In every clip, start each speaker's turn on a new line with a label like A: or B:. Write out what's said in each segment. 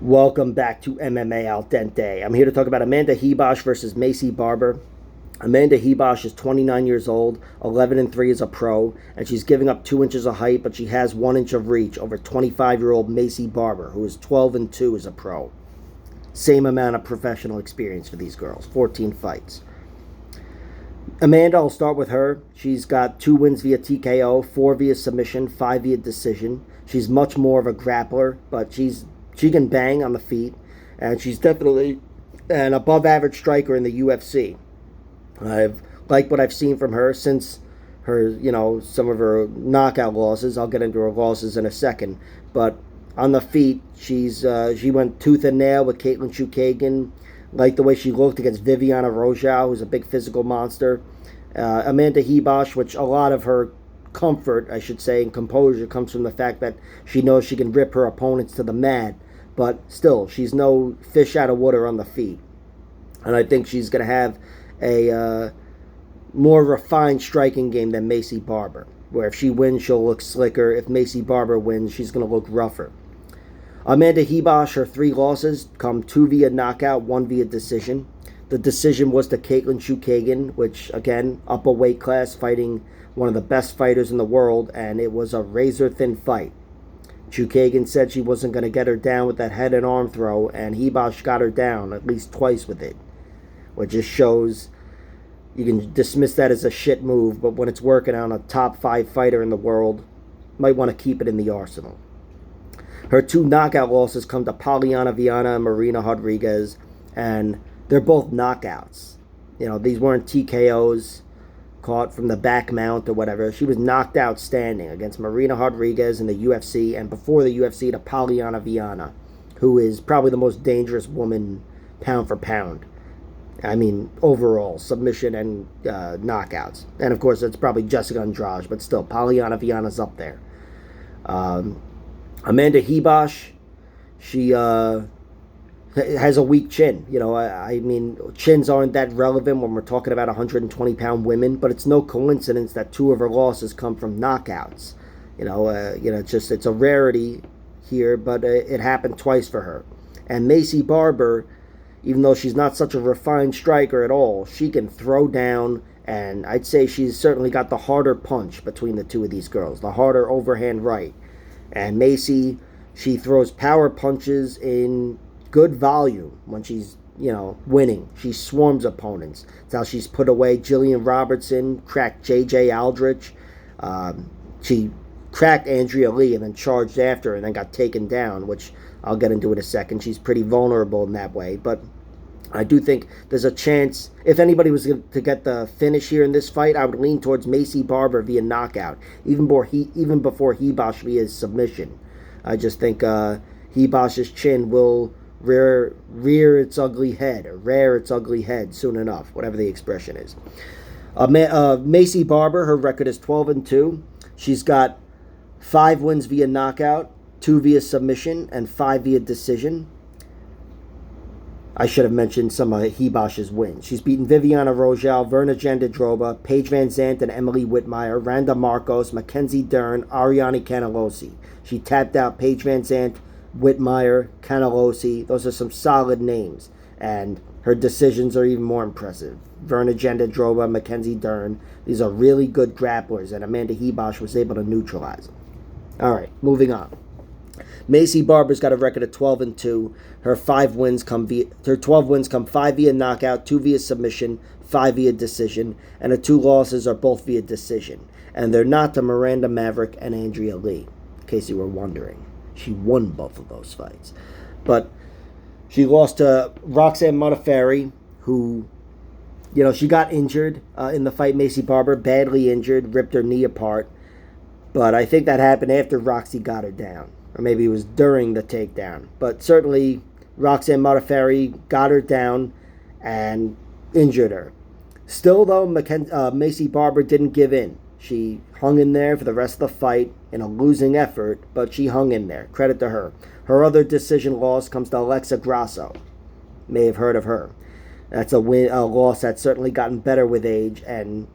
A: Welcome back to MMA Al Dente. I'm here to talk about Amanda Ribas versus Maycee Barber. Amanda Ribas is 29 years old, 11-3 as a pro, and she's giving up 2 inches of height, but she has 1 inch of reach over 25-year-old Maycee Barber, who is 12-2 as a pro. Same amount of professional experience for these girls, 14 fights. Amanda, I'll start with her. She's got 2 wins via TKO, 4 via submission, 5 via decision. She's much more of a grappler, but she can bang on the feet, and she's definitely an above-average striker in the UFC. I've liked what I've seen from her since her, some of her knockout losses. I'll get into her losses in a second, but on the feet, she went tooth and nail with Caitlin Chukagian. Like the way she looked against Viviana Rojao, who's a big physical monster. Amanda Ribas, which a lot of her comfort, I should say, and composure comes from the fact that she knows she can rip her opponents to the mat, but still, she's no fish out of water on the feet. And I think she's going to have a more refined striking game than Maycee Barber, where if she wins, she'll look slicker. If Maycee Barber wins, she's going to look rougher. Amanda Ribas, her 3 losses come 2 via knockout, 1 via decision. The decision was to Caitlin Chukagian, which, again, up a weight class, fighting one of the best fighters in the world, and it was a razor-thin fight. Chukagian said she wasn't going to get her down with that head and arm throw, and Ribas got her down at least twice with it, which just shows you can dismiss that as a shit move, but when it's working on a top 5 fighter in the world, you might want to keep it in the arsenal. Her 2 knockout losses come to Polyana Viana and Marina Rodriguez, and they're both knockouts. These weren't TKOs caught from the back mount or whatever. She was knocked out standing against Marina Rodriguez in the UFC, and before the UFC to Polyana Viana, who is probably the most dangerous woman pound for pound. I mean, overall, submission and knockouts. And of course, it's probably Jessica Andrade, but still, Polyana Viana's up there. Amanda Ribas, she has a weak chin. I mean, chins aren't that relevant when we're talking about 120-pound women, but it's no coincidence that 2 of her losses come from knockouts. It's a rarity here, but it happened twice for her. And Maycee Barber, even though she's not such a refined striker at all, she can throw down, and I'd say she's certainly got the harder punch between the 2 of these girls, the harder overhand right. And Maycee, she throws power punches in good volume when she's, winning. She swarms opponents. That's how she's put away Jillian Robertson, cracked J.J. Aldrich. She cracked Andrea Lee and then charged after and then got taken down, which I'll get into in a second. She's pretty vulnerable in that way. But I do think there's a chance, if anybody was to get the finish here in this fight, I would lean towards Maycee Barber via knockout, even before Ribas via submission. I just think Ribas's chin will rear its ugly head, or rear its ugly head soon enough, whatever the expression is. Maycee Barber, her record is 12-2. She's got 5 wins via knockout, 2 via submission, and 5 via decision. I should have mentioned some of Ribas's wins. She's beaten Viviana Rojao, Verna Jandidroba, Paige Van Zandt and Emily Whitmire, Randa Marcos, Mackenzie Dern, Ariane Canellosi. She tapped out Paige Van Zandt, Whitmire, Canellosi. Those are some solid names. And her decisions are even more impressive. Verna Jandidroba, Mackenzie Dern. These are really good grapplers, and Amanda Ribas was able to neutralize them. All right, moving on. Maycee Barber's got a record of 12-2. Her 12 wins come 5 via knockout, 2 via submission, 5 via decision, and her 2 losses are both via decision. And they're not to Miranda Maverick and Andrea Lee, in case you were wondering. She won both of those fights. But she lost to Roxanne Modafferi, who, she got injured in the fight. Maycee Barber, badly injured, ripped her knee apart. But I think that happened after Roxy got her down. Or maybe it was during the takedown. But certainly, Roxanne Modafferi got her down and injured her. Still, though, Maycee Barber didn't give in. She hung in there for the rest of the fight in a losing effort, but she hung in there. Credit to her. Her other decision loss comes to Alexa Grasso. May have heard of her. That's a loss that's certainly gotten better with age, and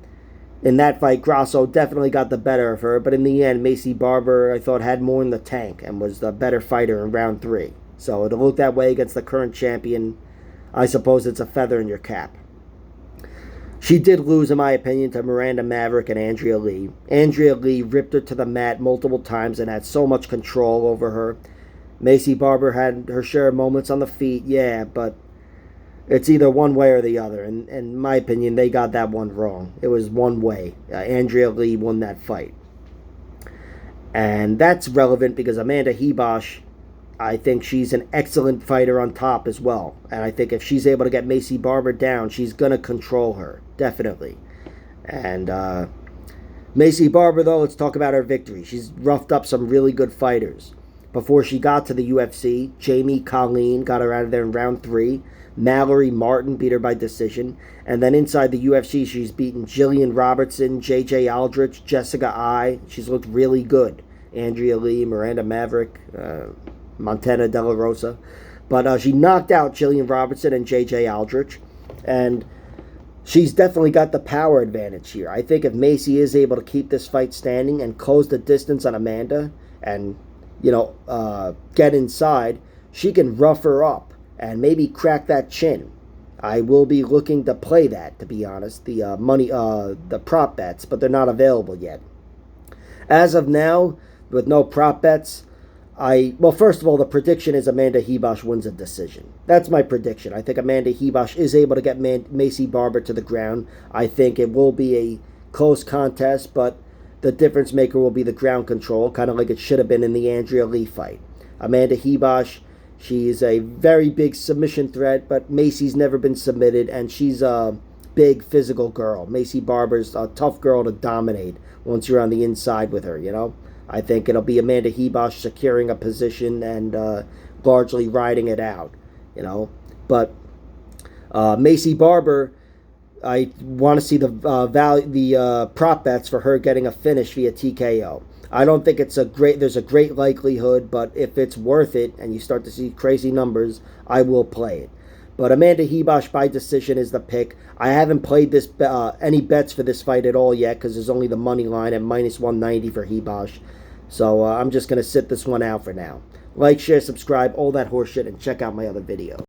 A: in that fight, Grasso definitely got the better of her, but in the end, Maycee Barber, I thought, had more in the tank and was the better fighter in round 3. So to look that way against the current champion, I suppose it's a feather in your cap. She did lose, in my opinion, to Miranda Maverick and Andrea Lee. Andrea Lee ripped her to the mat multiple times and had so much control over her. Maycee Barber had her share of moments on the feet, yeah, but it's either one way or the other. And in my opinion, they got that one wrong. It was one way. Andrea Lee won that fight. And that's relevant because Amanda Ribas, I think she's an excellent fighter on top as well. And I think if she's able to get Maycee Barber down, she's going to control her, definitely. And Maycee Barber, though, let's talk about her victory. She's roughed up some really good fighters. Before she got to the UFC, Jamie Colleen got her out of there in round 3. Mallory Martin beat her by decision. And then inside the UFC, she's beaten Jillian Robertson, J.J. Aldrich, Jessica I. She's looked really good. Andrea Lee, Miranda Maverick, Montana De La Rosa. But she knocked out Jillian Robertson and J.J. Aldrich. And she's definitely got the power advantage here. I think if Maycee is able to keep this fight standing and close the distance on Amanda and, get inside, she can rough her up and maybe crack that chin. I will be looking to play that, to be honest, the prop bets, but they're not available yet. As of now, with no prop bets, first of all, the prediction is Amanda Ribas wins a decision. That's my prediction. I think Amanda Ribas is able to get Maycee Barber to the ground. I think it will be a close contest, but the difference maker will be the ground control, kind of like it should have been in the Andrea Lee fight. Amanda Ribas, she's a very big submission threat, but Maycee's never been submitted, and she's a big physical girl. Maycee Barber's a tough girl to dominate once you're on the inside with her, I think it'll be Amanda Ribas securing a position and largely riding it out, But Maycee Barber, I want to see the prop bets for her getting a finish via TKO. I don't think there's a great likelihood, but if it's worth it and you start to see crazy numbers, I will play it. But Amanda Ribas by decision is the pick. I haven't played any bets for this fight at all yet because there's only the money line at minus 190 for Ribas. So I'm just going to sit this one out for now. Like, share, subscribe, all that horseshit, and check out my other video.